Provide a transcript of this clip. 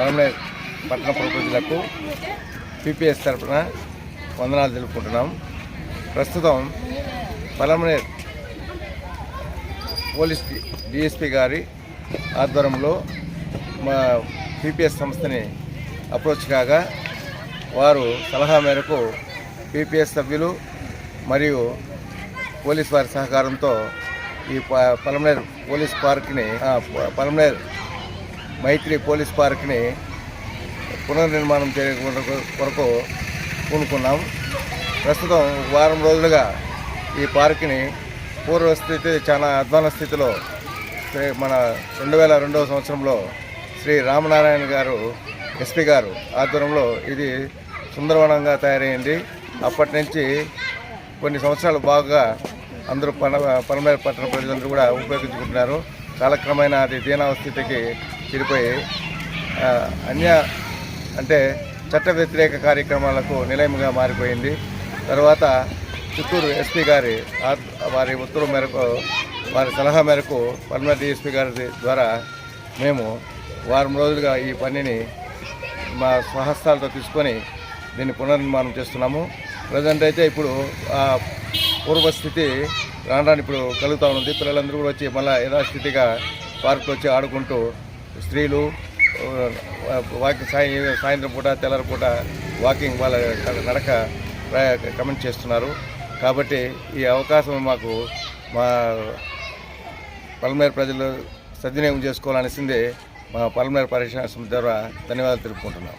పలమనేరు పట్టణ ప్రజలకు పీపీఎస్ తరఫున వందనాలు తెలుపుకుంటున్నాం. ప్రస్తుతం పలమనేరు పోలీస్ డిఎస్పీ గారి ఆధ్వర్యంలో మా పీపీఎస్ సంస్థని అప్రోచ్ కాగా వారు సలహా మేరకు పీపీఎస్ సభ్యులు మరియు పోలీస్ వారి సహకారంతో ఈ పలమనేరు పోలీస్ పార్క్ని పలమనేరు మైత్రి పోలీస్ పార్క్ని పునర్నిర్మాణం చేయడం కొరకు పూనుకున్నాం. ప్రస్తుతం వారం రోజులుగా ఈ పార్క్ని పూర్వస్థితి చాలా అధ్వాన స్థితిలో మన 2002వ సంవత్సరంలో శ్రీ రామనారాయణ గారు ఎస్పీ గారు ఆధ్వర్యంలో ఇది సుందరవనంగా తయారైంది. అప్పటి నుంచి కొన్ని సంవత్సరాలు బాగా అందరూ పలమనేరు పట్టణ ప్రజలందరూ కూడా ఉపయోగించుకుంటున్నారు. కాలక్రమేణా అది దీనావస్థితికి చేరిపోయి అంటే చట్ట వ్యతిరేక కార్యక్రమాలకు నిలయంగా మారిపోయింది. తర్వాత చిత్తూరు ఎస్పీ గారి వారి ఉత్తర్వు మేరకు వారి సలహా మేరకు పలమనేరు డిఎస్పీ గారి ద్వారా మేము వారం రోజులుగా ఈ పనిని మా స్వహస్తాలతో తీసుకొని దీన్ని పునర్నిర్మాణం చేస్తున్నాము. ప్రజెంట్ అయితే ఇప్పుడు పూర్వస్థితి రాను ఇప్పుడు కలుగుతూ ఉంది. పిల్లలందరూ కూడా వచ్చి మళ్ళీ యథాస్థితిగా పార్కులో వచ్చి ఆడుకుంటూ స్త్రీలు సాయంత్రం పూట తెల్లర పూట వాకింగ్ వాళ్ళ నడక కమెంట్ చేస్తున్నారు. కాబట్టి ఈ అవకాశం మాకు మా పలమనేరు ప్రజలు సద్వినియోగం చేసుకోవాలనేసింది మా పలమనేరు పరిశ్రమ ద్వారా ధన్యవాదాలు తెలుపుకుంటున్నాం.